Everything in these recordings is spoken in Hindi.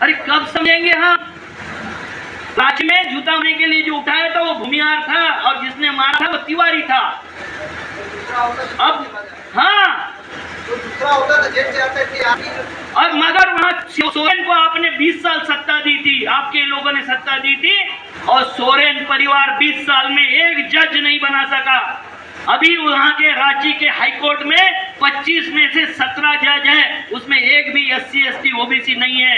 अरे कब समझेंगे हम? राज्य में जूता होने के लिए जो उठाया था वो भूमिहार था और जिसने मारा था वो तिवारी था। अब हाँ, दूसरा होता तो जेल से आते थे और मगर वहाँ सोरेन को आपने 20 साल सत्ता दी थी, आपके लोगों ने सत्ता दी थी और सोरेन परिवार 20 साल में एक जज नहीं बना सका। अभी वहाँ के रांची के हाईकोर्ट में 25 में से 17 जज हैं, उसमें एक भी SC ST OBC नहीं है।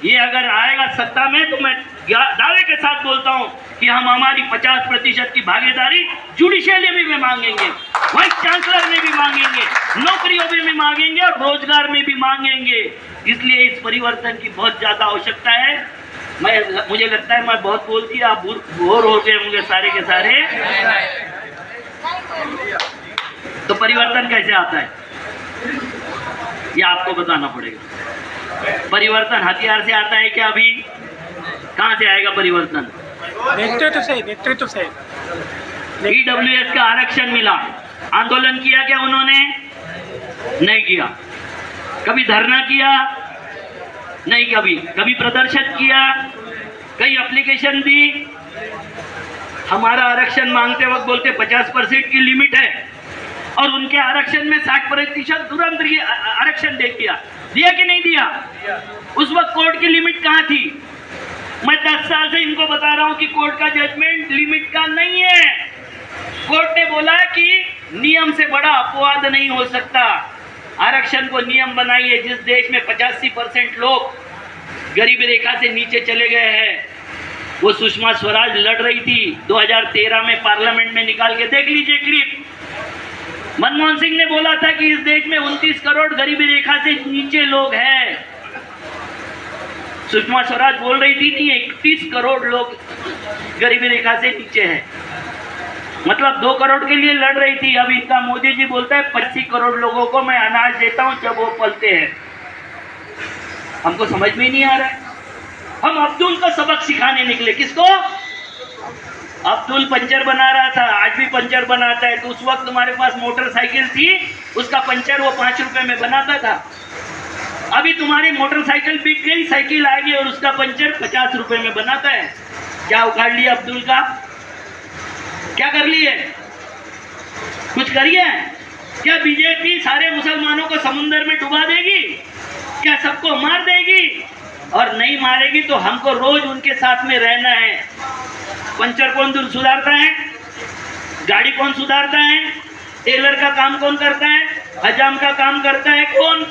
ये अगर आएगा सत्ता में तो मैं दावे के साथ बोलता हूँ कि हम हमारी 50% की भागीदारी जुडिशियली में मांगेंगे, वाइस चांसलर में भी मांगेंगे, नौकरियों में भी मांगेंगे और रोजगार में भी मांगेंगे। इसलिए इस परिवर्तन की बहुत ज्यादा आवश्यकता है। मुझे लगता है मैं बहुत बोल दिया, आप बोर हो गए होंगे सारे के सारे। तो परिवर्तन कैसे आता है ये आपको बताना पड़ेगा। परिवर्तन हथियार से आता है क्या? अभी कहां से आएगा परिवर्तन? नेतृत्व से। EWS का आरक्षण मिला, आंदोलन किया क्या उन्होंने? नहीं किया। कभी धरना किया? नहीं। कभी प्रदर्शन किया? कई एप्लीकेशन दी? हमारा आरक्षण मांगते वक्त बोलते 50% की लिमिट है और उनके आरक्षण में 60% तुरंत आरक्षण दे दिया कि नहीं दिया? उस वक्त कोर्ट की लिमिट कहाँ थी? मैं 10 साल से इनको बता रहा हूं कि कोर्ट का जजमेंट लिमिट का नहीं है। कोर्ट ने बोला कि नियम से बड़ा अपवाद नहीं हो सकता। आरक्षण को नियम बनाइए। जिस देश में 85% लोग गरीबी रेखा से नीचे चले गए हैं, वो सुषमा स्वराज लड़ रही थी 2013 में पार्लियामेंट में, निकाल के देख लीजिए क्लिप। मनमोहन सिंह ने बोला था कि इस देश में 29 करोड़ गरीबी रेखा से नीचे लोग हैं। सुषमा स्वराज बोल रही थी नहीं, 31 करोड़ लोग गरीबी रेखा से नीचे हैं, मतलब 2 करोड़ के लिए लड़ रही थी। अब इनका मोदी जी बोलता है 25 करोड़ लोगों को मैं अनाज देता हूं जब वो पलते हैं। हमको समझ में ही नहीं आ रहा है। हम अब्दुल को सबक सिखाने निकले। किसको? अब्दुल पंचर बना रहा था, आज भी पंचर बनाता है। तो उस वक्त तुम्हारे पास मोटरसाइकिल थी, उसका पंचर वो 5 रुपए में बनाता था। अभी तुम्हारी मोटरसाइकिल बिक गई, साइकिल आ गई और उसका पंचर 50 रुपए में बनाता है। क्या उखाड़ लिया अब्दुल का? क्या कर लिए? कुछ करिए। क्या बीजेपी सारे मुसलमानों को समुद्र में डुबा देगी? क्या सबको मार देगी? और नहीं मारेगी तो हमको रोज उनके साथ में रहना है। पंचर कौन सुधारता है? गाड़ी कौन सुधारता है? टेलर का काम कौन करता है? हजाम का काम करता है कौन?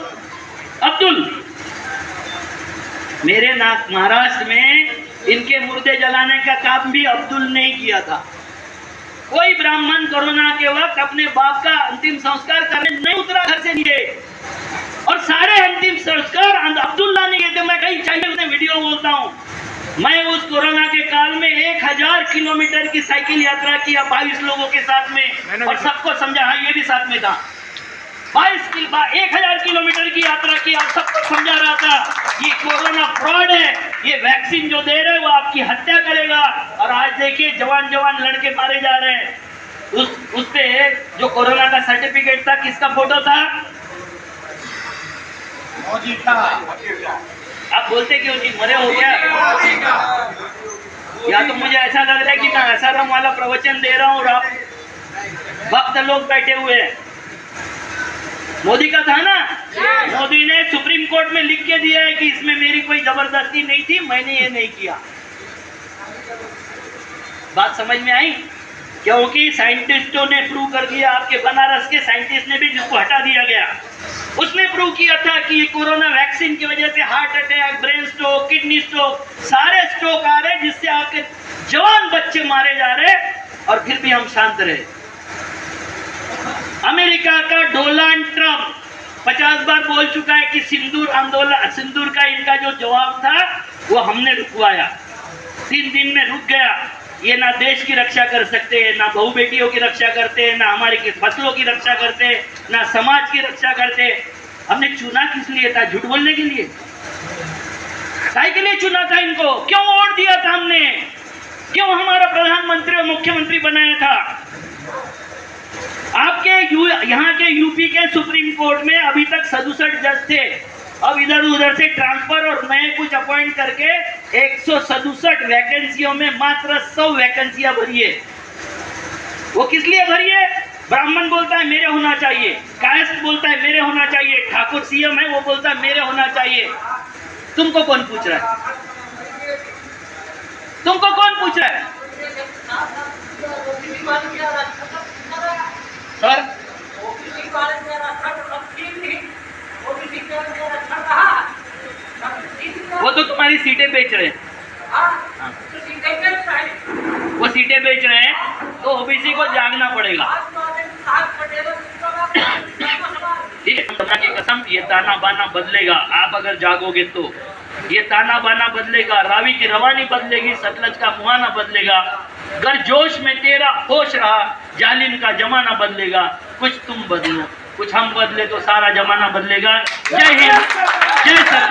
अब्दुल। मेरे महाराष्ट्र में इनके मुर्दे जलाने का काम भी अब्दुल ने ही किया था। कोई ब्राह्मण कोरोना के वक्त अपने बाप का अंतिम संस्कार करने नहीं उतरा घर से नीचे, और सारे अंतिम संस्कार अब्दुल्ला ने किए थे। मैं कहीं चाहिए वीडियो बोलता हूं, मैं उस कोरोना के काल में 1000 किलोमीटर की साइकिल यात्रा किया 22 लोगों के साथ में, और सबको समझा। हाँ, ये भी साथ में था। 1000 किलोमीटर की यात्रा की और सबको समझा रहा था ये कोरोना फ्रॉड है, ये वैक्सीन जो दे रहे हैं वो आपकी हत्या करेगा। और आज देखिए जवान लड़के मारे जा रहे हैं। उस पे जो कोरोना का सर्टिफिकेट था, किसका फोटो था? मोदी था। आप बोलते क्यों नहीं? मरे हो क्या? या तो मुझे ऐसा लग रहा है कि मैं आसाराम वाला प्रवचन दे रहा हूँ और आप भक्त लोग बैठे हुए हैं। मोदी का था ना? मोदी ने सुप्रीम कोर्ट में लिख के दिया है कि इसमें मेरी कोई जबरदस्ती नहीं थी, मैंने ये नहीं किया। बात समझ में आई? क्योंकि साइंटिस्टों ने प्रूव कर दिया, आपके बनारस के साइंटिस्ट ने भी, जिसको हटा दिया गया, उसने प्रूव किया था कि ये कोरोना वैक्सीन की वजह से heart attack, brain stroke, kidney stroke, सारे स्ट्रोक आ रहे, जिससे आपके जवान बच्चे मारे जा रहे, और फिर भी हम शांत रहे। अमेरिका का डोनाल्ड ट्रंप 50 बार बोल चुका है कि सिंदूर का इनका जो जवाब था वो हमने रुकवाया। 3 दिन में रुक गया। ये ना देश की रक्षा कर सकते हैं, ना बहू बेटियों की रक्षा करते हैं, ना हमारी फसलों की रक्षा करते हैं, ना समाज की रक्षा करते। हमने चुना किस लिए था? झूठ बोलने के लिए? काहे के लिए चुना था इनको? क्यों वोट दिया था हमने? क्यों हमारा प्रधानमंत्री और मुख्यमंत्री बनाया था? आपके यहाँ के यूपी के सुप्रीम कोर्ट में अभी तक 67 जज थे अब इधर उधर से ट्रांसफर और नए कुछ अपॉइंट करके 167 वैकेंसियों में मात्र 100 वैकेंसियां भरी है। वो किस लिए भरी है? ब्राह्मण बोलता है मेरे होना चाहिए, कायस्थ बोलता है मेरे होना चाहिए, ठाकुर सीएम है वो बोलता है मेरे होना चाहिए। तुमको कौन पूछ रहा है? तुमको कौन पूछ रहा है? सर वो तो तुम्हारी सीटें बेच रहे हैं, वो सीटें बेच रहे हैं तो ओबीसी को जागना पड़ेगा। ठीक है, खुदा की कसम ये ताना बाना बदलेगा। आप अगर जागोगे तो ये ताना बाना बदलेगा, रावी की रवानी बदलेगी, सतलज का मुहाना बदलेगा। अगर जोश में तेरा होश रहा, जालिम का जमाना बदलेगा। कुछ तुम बदलो, कुछ हम बदले तो सारा जमाना बदलेगा। जय हिंद, जय सरकार।